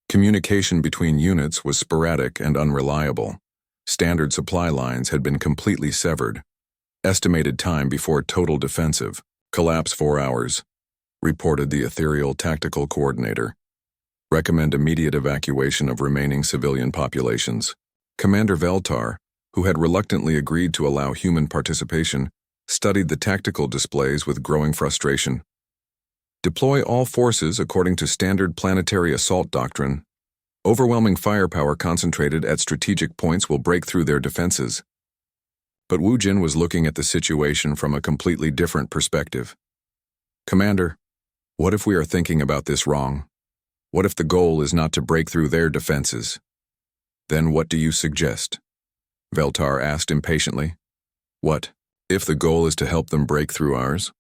Communication between units was sporadic and unreliable. Standard supply lines had been completely severed. Estimated time before total defensive, collapse 4 hours, reported the Ethereal Tactical Coordinator. Recommend immediate evacuation of remaining civilian populations. Commander Veltar, who had reluctantly agreed to allow human participation, studied the tactical displays with growing frustration. Deploy all forces according to standard planetary assault doctrine. Overwhelming firepower concentrated at strategic points will break through their defenses. But Wu Jin was looking at the situation from a completely different perspective. Commander, what if we are thinking about this wrong? What if the goal is not to break through their defenses? Then what do you suggest? Veltar asked impatiently. What, if the goal is to help them break through ours?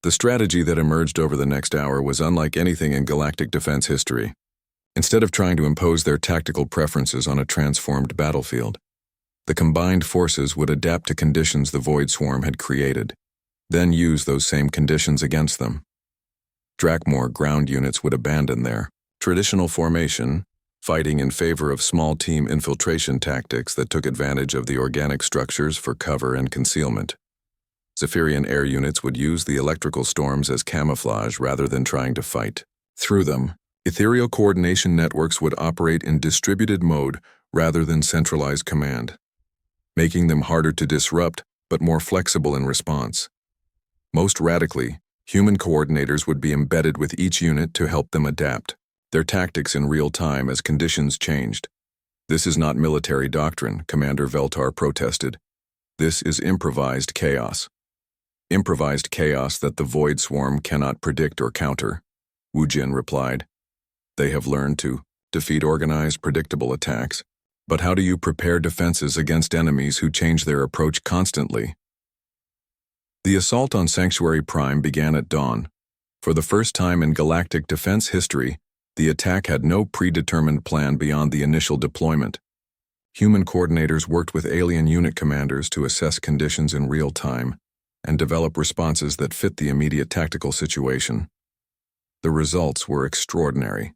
The strategy that emerged over the next hour was unlike anything in galactic defense history. Instead of trying to impose their tactical preferences on a transformed battlefield, the combined forces would adapt to conditions the Void Swarm had created, then use those same conditions against them. Drakmor ground units would abandon their traditional formation, fighting in favor of small team infiltration tactics that took advantage of the organic structures for cover and concealment. Zephyrian air units would use the electrical storms as camouflage rather than trying to fight. Through them, ethereal coordination networks would operate in distributed mode rather than centralized command, making them harder to disrupt but more flexible in response. Most radically, human coordinators would be embedded with each unit to help them adapt their tactics in real time as conditions changed. "This is not military doctrine," Commander Veltar protested. "This is improvised chaos." "Improvised chaos that the Void Swarm cannot predict or counter," Wu Jin replied. "They have learned to defeat organized, predictable attacks. But how do you prepare defenses against enemies who change their approach constantly?" The assault on Sanctuary Prime began at dawn. For the first time in galactic defense history, the attack had no predetermined plan beyond the initial deployment. Human coordinators worked with alien unit commanders to assess conditions in real time and develop responses that fit the immediate tactical situation. The results were extraordinary.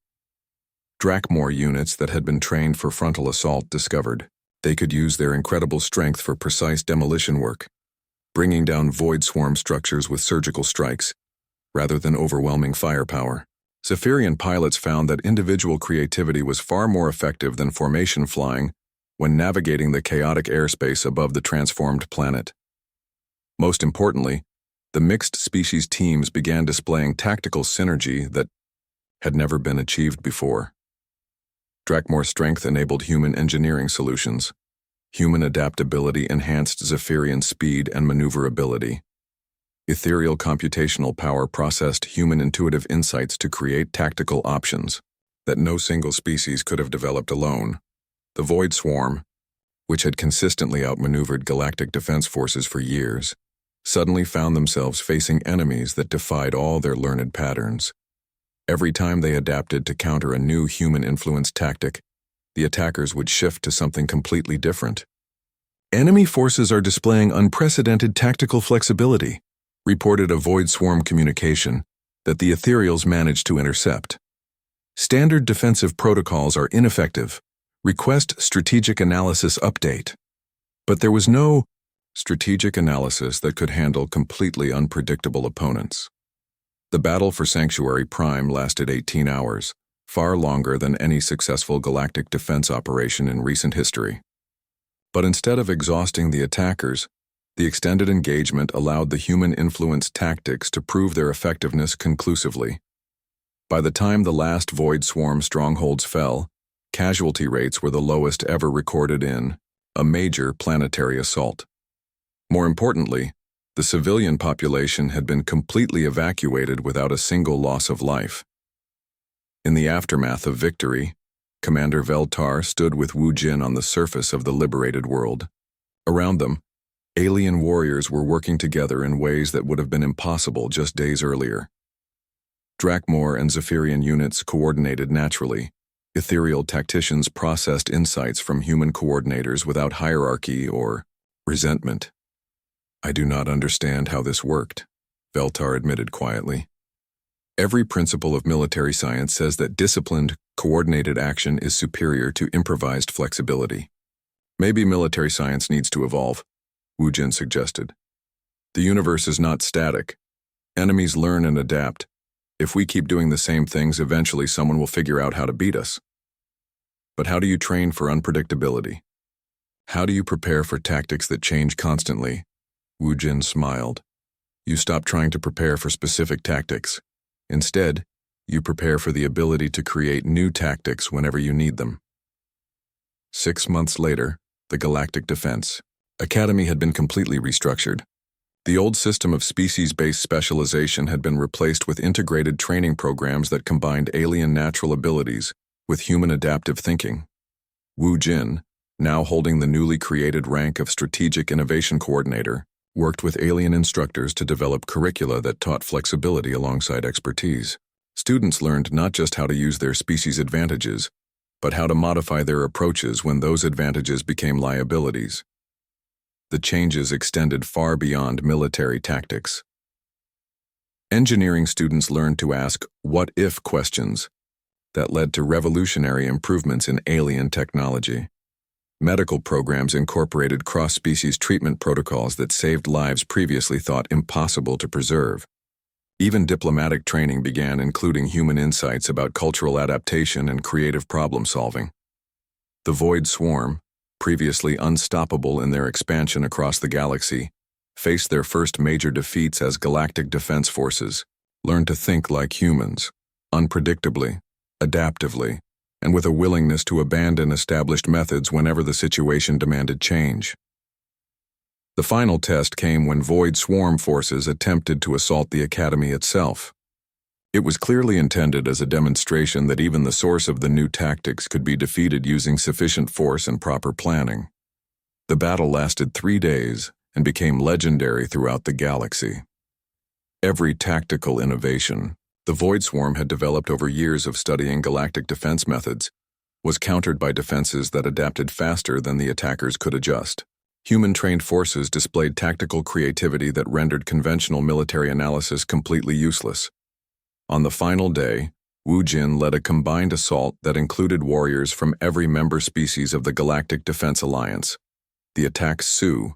Drakmor units that had been trained for frontal assault discovered they could use their incredible strength for precise demolition work, bringing down Void Swarm structures with surgical strikes, rather than overwhelming firepower. Zephyrian pilots found that individual creativity was far more effective than formation flying when navigating the chaotic airspace above the transformed planet. Most importantly, the mixed species teams began displaying tactical synergy that had never been achieved before. Drakmor's strength enabled human engineering solutions. Human adaptability enhanced Zephyrian speed and maneuverability. Ethereal computational power processed human intuitive insights to create tactical options that no single species could have developed alone. The Void Swarm, which had consistently outmaneuvered galactic defense forces for years, suddenly found themselves facing enemies that defied all their learned patterns. Every time they adapted to counter a new human-influenced tactic, the attackers would shift to something completely different. "Enemy forces are displaying unprecedented tactical flexibility," reported a Void Swarm communication that the Ethereals managed to intercept. "Standard defensive protocols are ineffective. Request strategic analysis update." But there was no strategic analysis that could handle completely unpredictable opponents. The battle for Sanctuary Prime lasted 18 hours, far longer than any successful galactic defense operation in recent history. But instead of exhausting the attackers, the extended engagement allowed the human-influenced tactics to prove their effectiveness conclusively. By the time the last Void Swarm strongholds fell, casualty rates were the lowest ever recorded in a major planetary assault. More importantly, the civilian population had been completely evacuated without a single loss of life. In the aftermath of victory, Commander Veltar stood with Wu Jin on the surface of the liberated world. Around them, alien warriors were working together in ways that would have been impossible just days earlier. Drakmor and Zephyrian units coordinated naturally. Ethereal tacticians processed insights from human coordinators without hierarchy or resentment. "I do not understand how this worked," Veltar admitted quietly. "Every principle of military science says that disciplined, coordinated action is superior to improvised flexibility. Maybe military science needs to evolve," Wu Jin suggested. "The universe is not static. Enemies learn and adapt. If we keep doing the same things, eventually someone will figure out how to beat us." "But how do you train for unpredictability? How do you prepare for tactics that change constantly?" Wu Jin smiled. "You stop trying to prepare for specific tactics. Instead, you prepare for the ability to create new tactics whenever you need them." 6 months later, the Galactic Defense Academy had been completely restructured. The old system of species-based specialization had been replaced with integrated training programs that combined alien natural abilities with human adaptive thinking. Wu Jin, now holding the newly created rank of Strategic Innovation Coordinator, worked with alien instructors to develop curricula that taught flexibility alongside expertise. Students learned not just how to use their species' advantages, but how to modify their approaches when those advantages became liabilities. The changes extended far beyond military tactics. Engineering students learned to ask what-if questions that led to revolutionary improvements in alien technology. Medical programs incorporated cross-species treatment protocols that saved lives previously thought impossible to preserve. Even diplomatic training began including human insights about cultural adaptation and creative problem-solving. The Void Swarm, previously unstoppable in their expansion across the galaxy, faced their first major defeats as galactic defense forces, learned to think like humans, unpredictably, adaptively, and with a willingness to abandon established methods whenever the situation demanded change. The final test came when Void Swarm forces attempted to assault the Academy itself. It was clearly intended as a demonstration that even the source of the new tactics could be defeated using sufficient force and proper planning. The battle lasted 3 days and became legendary throughout the galaxy. Every tactical innovation the Void Swarm had developed over years of studying galactic defense methods was countered by defenses that adapted faster than the attackers could adjust. Human-trained forces displayed tactical creativity that rendered conventional military analysis completely useless. On the final day, Wu Jin led a combined assault that included warriors from every member species of the Galactic Defense Alliance. The attack Su,